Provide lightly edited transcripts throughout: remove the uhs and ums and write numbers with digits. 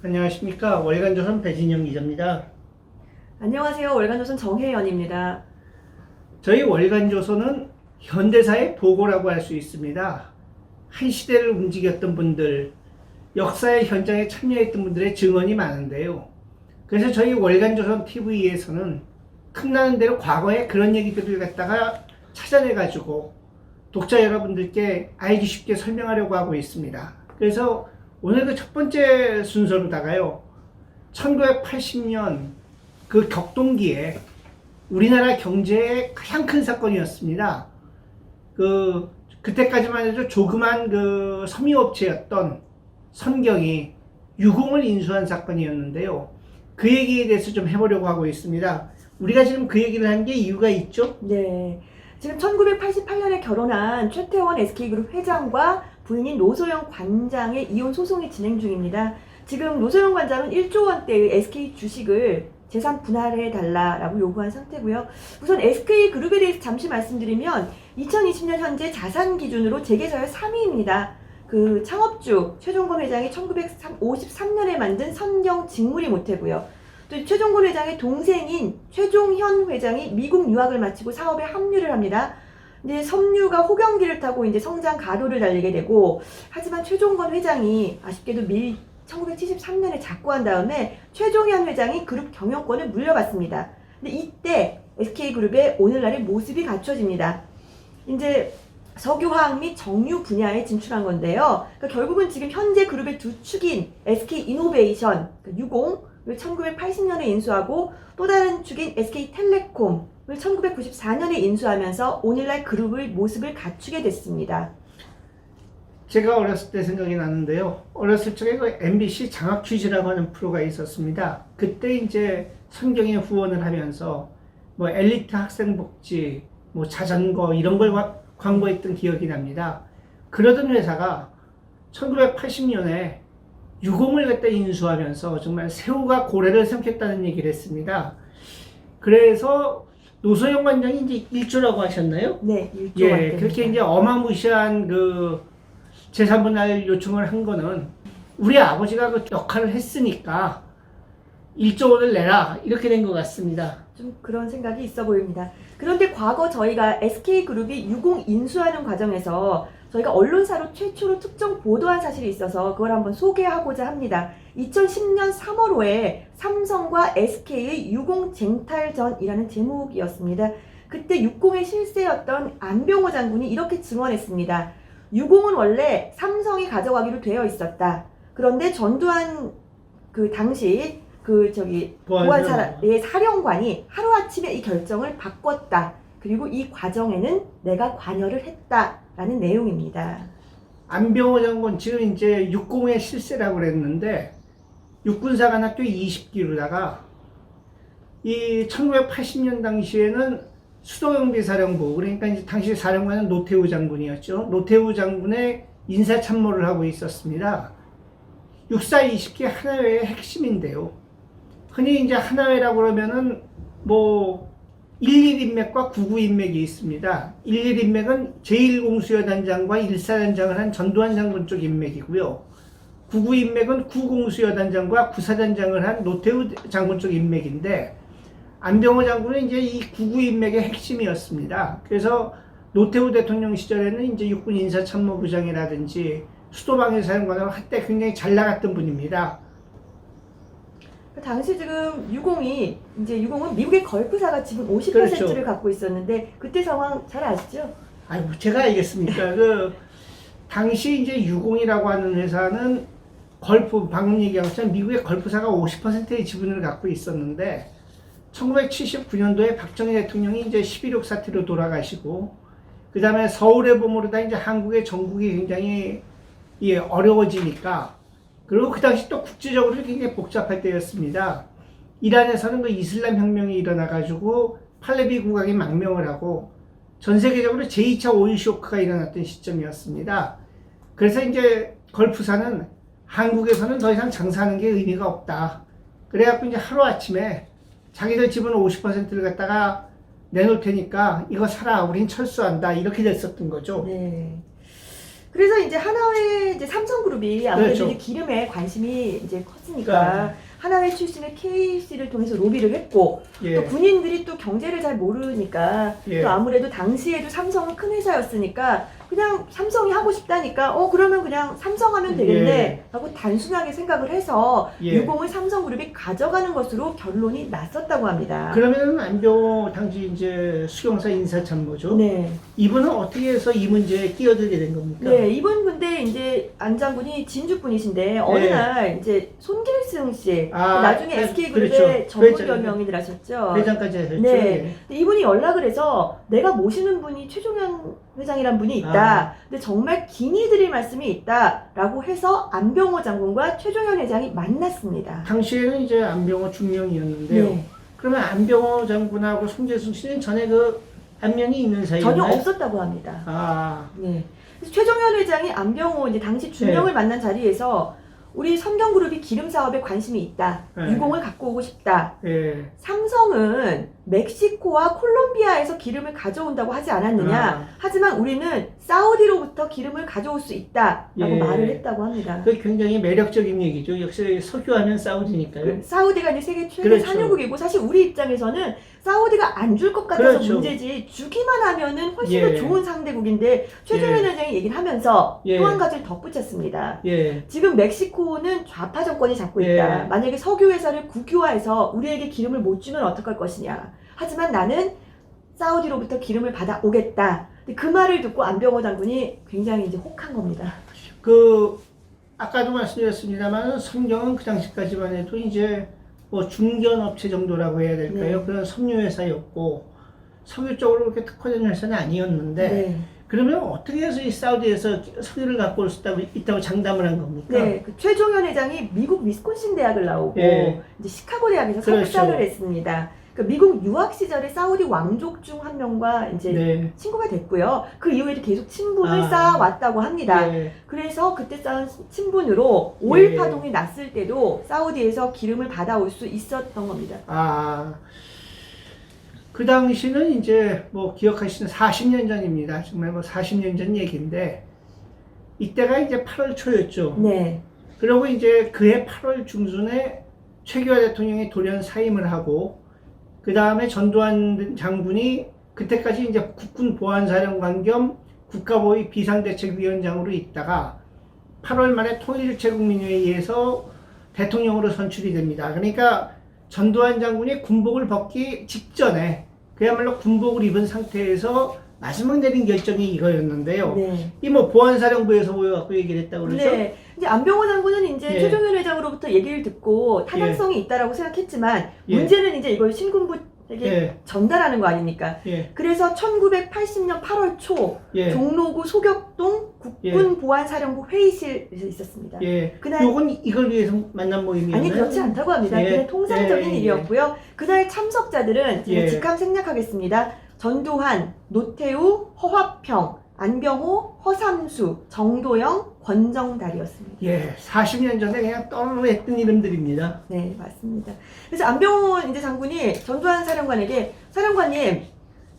안녕하십니까. 월간조선 배진영 기자입니다. 안녕하세요. 월간조선 정혜연입니다. 저희 월간조선은 현대사의 보고라고 할 수 있습니다. 한 시대를 움직였던 분들, 역사의 현장에 참여했던 분들의 증언이 많은데요. 그래서 저희 월간조선 TV에서는 틈나는 대로 과거의 그런 얘기들을 갖다가 찾아내가지고 독자 여러분들께 알기 쉽게 설명하려고 하고 있습니다. 그래서 오늘 그 첫 번째 순서로다가요, 1980년 그 격동기에 우리나라 경제의 가장 큰 사건이었습니다. 그때까지만 해도 조그만 그 섬유업체였던 선경이 유공을 인수한 사건이었는데요. 그 얘기에 대해서 좀 해보려고 하고 있습니다. 우리가 지금 그 얘기를 한 게 이유가 있죠? 네. 지금 1988년에 결혼한 최태원 SK그룹 회장과 부인인 노소영 관장의 이혼 소송이 진행 중입니다. 지금 노소영 관장은 1조 원대의 SK 주식을 재산 분할해 달라라고 요구한 상태고요. 우선 SK그룹에 대해서 잠시 말씀드리면 2020년 현재 자산 기준으로 재계서열 3위입니다. 그 창업주 최종건 회장이 1953년에 만든 선경 직무리 모태고요. 또 최종건 회장의 동생인 최종현 회장이 미국 유학을 마치고 사업에 합류를 합니다. 이제 섬유가 호경기를 타고 이제 성장 가도를 달리게 되고, 하지만 최종건 회장이 아쉽게도 1973년에 작고한 다음에 최종현 회장이 그룹 경영권을 물려받습니다. 근데 이때 SK그룹의 오늘날의 모습이 갖춰집니다. 이제 석유화학 및 정유 분야에 진출한 건데요. 그러니까 결국은 지금 현재 그룹의 두 축인 SK이노베이션, 그러니까 유공을 1980년에 인수하고 또 다른 축인 SK텔레콤을 1994년에 인수하면서 오늘날 그룹의 모습을 갖추게 됐습니다. 제가 어렸을 때 생각이 나는데요. 어렸을 적에 그 MBC 장학퀴즈라고 하는 프로가 있었습니다. 그때 이제 선경에 후원을 하면서 뭐 엘리트 학생 복지, 뭐 자전거 이런 걸 광고했던 기억이 납니다. 그러던 회사가 1980년에 유공을 갖다 인수하면서 정말 새우가 고래를 삼켰다는 얘기를 했습니다. 그래서 노소영 관장이 이제 1조라고 하셨나요? 네, 1조 예, 원대입니다. 그렇게 이제 어마무시한 그 재산분할 요청을 한 거는 우리 아버지가 그 역할을 했으니까 1조 원을 내라 이렇게 된 것 같습니다. 좀 그런 생각이 있어 보입니다. 그런데 과거 저희가 SK그룹이 유공 인수하는 과정에서 저희가 언론사로 최초로 특정 보도한 사실이 있어서 그걸 한번 소개하고자 합니다. 2010년 3월호에 삼성과 SK의 유공 쟁탈전이라는 제목이었습니다. 그때 육공의 실세였던 안병호 장군이 이렇게 증언했습니다. 유공은 원래 삼성이 가져가기로 되어 있었다. 그런데 전두환 그 당시 보안사의 사령관이 하루아침에 이 결정을 바꿨다. 그리고 이 과정에는 내가 관여를 했다라는 내용입니다. 안병호 장군 지금 이제 육공의 실세라고 그랬는데 육군사관학교 20기로다가 이 1980년 당시에는 수도경비사령부, 그러니까 이제 당시 사령관은 노태우 장군이었죠. 노태우 장군의 인사참모를 하고 있었습니다. 육사 20기 하나회의 핵심인데요. 흔히 이제 하나회라고 그러면은 뭐 11인맥과 99인맥이 있습니다. 11인맥은 제1공수여단장과 1사단장을 한 전두환 장군 쪽 인맥이고요. 99인맥은 9공수여단장과 9사단장을 한 노태우 장군 쪽 인맥인데, 안병호 장군은 이제 이 99인맥의 핵심이었습니다. 그래서 노태우 대통령 시절에는 이제 육군 인사참모부장이라든지 수도방위 사령관으로 한때 굉장히 잘 나갔던 분입니다. 당시 지금 유공은 미국의 걸프사가 지분 50%를 그렇죠. 갖고 있었는데 그때 상황 잘 아시죠? 아이고, 제가 알겠습니까? 당시 이제 유공이라고 하는 회사는 방금 얘기한 것처럼 미국의 걸프사가 50%의 지분을 갖고 있었는데, 1979년도에 박정희 대통령이 이제 11.6 사태로 돌아가시고, 그 다음에 서울의 봄으로다 이제 한국의 전국이 굉장히 어려워지니까, 그리고 그 당시 또 국제적으로 굉장히 복잡할 때였습니다. 이란에서는 그 이슬람 혁명이 일어나가지고 팔레비 국왕이 망명을 하고 전 세계적으로 제2차 오일 쇼크가 일어났던 시점이었습니다. 그래서 이제 걸프사는 한국에서는 더 이상 장사하는 게 의미가 없다. 그래갖고 이제 하루아침에 자기들 지분 50%를 갖다가 내놓을 테니까 이거 사라, 우린 철수한다, 이렇게 됐었던 거죠. 네. 그래서 이제 하나회 이제 삼성그룹이 아무래도 그렇죠. 이제 기름에 관심이 이제 컸으니까 그러니까. 하나회 출신의 KC를 통해서 로비를 했고 예. 또 군인들이 또 경제를 잘 모르니까 예. 또 아무래도 당시에도 삼성은 큰 회사였으니까 그냥 삼성이 하고 싶다니까 그러면 그냥 삼성 하면 되겠네 하고 단순하게 생각을 해서 예. 유공을 삼성그룹이 가져가는 것으로 결론이 났었다고 합니다. 그러면 안병호 당시 이제 수경사 인사참모죠. 네. 이분은 어떻게 해서 이 문제에 끼어들게 된 겁니까? 네, 이분 근데 이제 안 장군이 진주 분이신데 어느 날 이제 손길승 씨 나중에 SK그룹의 그렇죠. 전문 경영인을 하셨죠. 회장까지 하셨죠. 네. 예. 근데 이분이 연락을 해서 내가 모시는 분이 최종현 회장이란 분이 있다. 근데 정말 긴히 드릴 말씀이 있다라고 해서 안병호 장군과 최종현 회장이 만났습니다. 당시에는 이제 안병호 중령이었는데요. 네. 그러면 안병호 장군하고 손재승 씨는 전에 그 안면이 있는 사이였나요? 전혀 없었다고 합니다. 아, 네. 그래서 최종현 회장이 안병호 이제 당시 중령을 만난 자리에서 우리 삼경그룹이 기름 사업에 관심이 있다. 네. 유공을 갖고 오고 싶다. 예. 삼성은 멕시코와 콜롬비아에서 기름을 가져온다고 하지 않았느냐. 하지만 우리는 사우디로부터 기름을 가져올 수 있다라고 예. 말을 했다고 합니다. 그 굉장히 매력적인 얘기죠. 역시 석유하면 사우디니까요. 사우디가 이제 세계 최대 그렇죠. 산유국이고 사실 우리 입장에서는 사우디가 안 줄 것 같아서 그렇죠. 문제지 주기만 하면은 훨씬 예. 더 좋은 상대국인데 최종현 회장이 얘기를 하면서 예. 또 한 가지를 덧붙였습니다. 예. 지금 멕시코는 좌파 정권이 잡고 예. 있다. 만약에 석유 회사를 국유화해서 우리에게 기름을 못 주면 어떡할 것이냐. 하지만 나는 사우디로부터 기름을 받아오겠다. 근데 그 말을 듣고 안병호 장군이 굉장히 이제 혹한 겁니다. 그 아까도 말씀드렸습니다만 성경은 그 당시까지만 해도 이제 뭐 중견 업체 정도라고 해야 될까요? 네. 그런 섬유 회사였고 석유 쪽으로 그렇게 특화된 회사는 아니었는데 네. 그러면 어떻게 해서 이 사우디에서 석유를 갖고 올 수 있다고 장담을 한 겁니까? 네, 그 최종현 회장이 미국 위스콘신 대학을 나오고 예. 이제 시카고 대학에서 그렇죠. 석사를 했습니다. 그 미국 유학 시절에 사우디 왕족 중 한 명과 이제 네. 친구가 됐고요. 그 이후에도 계속 친분을 아. 쌓아왔다고 합니다. 예. 그래서 그때 쌓은 친분으로 오일 예. 파동이 났을 때도 사우디에서 기름을 받아올 수 있었던 겁니다. 아, 그 당시는 이제 뭐 기억하시는 40년 전입니다. 정말 뭐 40년 전 얘기인데 이때가 이제 8월 초였죠. 네, 그리고 이제 그해 8월 중순에 최규하 대통령이 돌연 사임을 하고 그 다음에 전두환 장군이 그때까지 이제 국군보안사령관 겸 국가보위 비상대책위원장으로 있다가 8월 말에 통일제국민회의에서 대통령으로 선출이 됩니다. 그러니까 전두환 장군이 군복을 벗기 직전에 그야말로 군복을 입은 상태에서 마지막 내린 결정이 이거였는데요. 네. 이 뭐 보안사령부에서 모여갖고 얘기를 했다고 그러죠? 네. 이제 안병호 장군은 이제 예. 최종현 회장으로부터 얘기를 듣고 타당성이 있다라고 생각했지만 문제는 이제 이걸 신군부에게 예. 전달하는 거 아닙니까? 예. 그래서 1980년 8월 초 예. 종로구 소격동 국군보안사령부 회의실에서 있었습니다. 예. 그날 요건 이걸 위해서 만난 모임이었나요? 아니 그렇지 않다고 합니다. 예. 그냥 통상적인 예. 일이었고요. 그날 참석자들은 제가 예. 직함 생략하겠습니다. 전두환, 노태우, 허화평, 안병호, 허삼수, 정도영, 권정달이었습니다. 예, 40년 전에 그냥 떠르르 했던 이름들입니다. 네, 맞습니다. 그래서 안병호 이제 장군이 전두환 사령관에게 사령관님,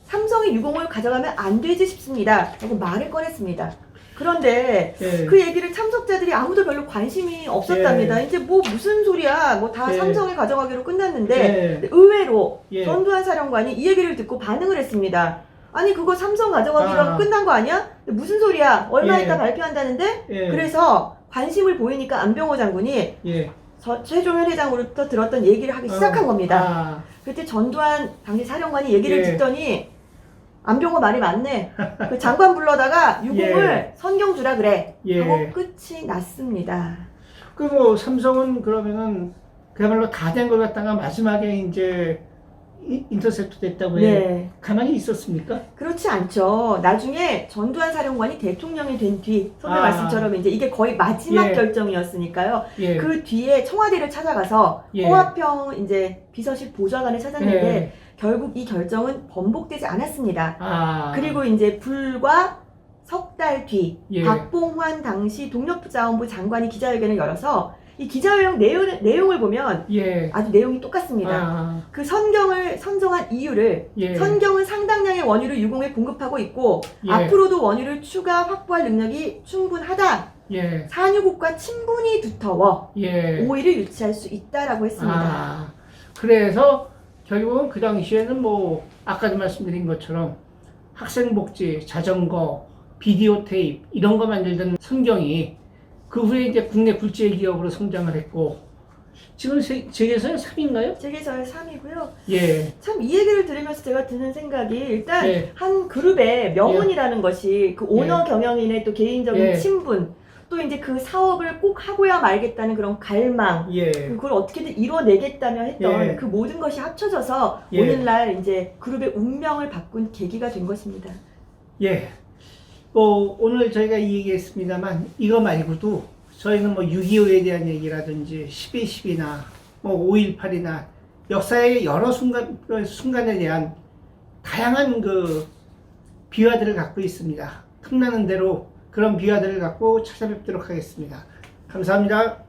삼성의 유공을 가져가면 안 되지 싶습니다. 라고 말을 꺼냈습니다. 그런데 예. 그 얘기를 참석자들이 아무도 별로 관심이 없었답니다. 이제 뭐 무슨 소리야? 뭐 다 예. 삼성에 가져가기로 끝났는데 예. 의외로 예. 전두환 사령관이 이 얘기를 듣고 반응을 했습니다. 아니 그거 삼성 가져가기로 아. 끝난 거 아니야? 무슨 소리야? 얼마 예. 있다 발표한다는데? 예. 그래서 관심을 보이니까 안병호 장군이 예. 최종현 회장으로부터 들었던 얘기를 하기 시작한 겁니다. 아, 그때 전두환 당시 사령관이 얘기를 예. 듣더니 안병호 말이 맞네. 그 장관 불러다가 유공을 선경 주라 그래. 예. 하고 끝이 났습니다. 그 뭐 삼성은 그러면은 그야말로 다 된 걸 갖다가 마지막에 이제 인터셉트 됐다고 해요. 네. 가만히 있었습니까? 그렇지 않죠. 나중에 전두환 사령관이 대통령이 된 뒤, 선배 아. 말씀처럼 이제 이게 거의 마지막 예. 결정이었으니까요. 예. 그 뒤에 청와대를 찾아가서 예. 허화평 이제 비서실 보좌관을 찾았는데 예. 결국 이 결정은 번복되지 않았습니다. 아. 그리고 이제 불과 석 달 뒤 예. 박봉환 당시 동력자원부 장관이 기자회견을 열어서 이 기자회견 내용을 보면 예. 아주 내용이 똑같습니다. 아, 그 선경을 선정한 이유를 예. 선경은 상당량의 원유를 유공에 공급하고 있고 예. 앞으로도 원유를 추가 확보할 능력이 충분하다. 예. 산유국과 친분이 두터워 예. 오해를 유치할 수 있다라고 했습니다. 아, 그래서 결국은 그 당시에는 뭐 아까도 말씀드린 것처럼 학생복지, 자전거, 비디오 테이프 이런 거 만들던 선경이 그 후에 이제 국내 굴지의 기업으로 성장을 했고 지금 세계에서는 3인가요? 세계에서의 3위고요. 예. 참 이 얘기를 들으면서 제가 드는 생각이 일단 예. 한 그룹의 명운이라는 것이 그 오너 예. 경영인의 또 개인적인 예. 친분 또 이제 그 사업을 꼭 하고야 말겠다는 그런 갈망 예. 그걸 어떻게든 이뤄내겠다며 했던 예. 그 모든 것이 합쳐져서 예. 오늘날 이제 그룹의 운명을 바꾼 계기가 된 것입니다. 예. 오늘 저희가 이 얘기했습니다만 이거 말고도 저희는 뭐 6.25에 대한 얘기라든지 12.12나 뭐 5.18이나 역사의 여러 순간에 대한 다양한 그 비화들을 갖고 있습니다. 틈나는 대로 그런 비화들을 갖고 찾아뵙도록 하겠습니다. 감사합니다.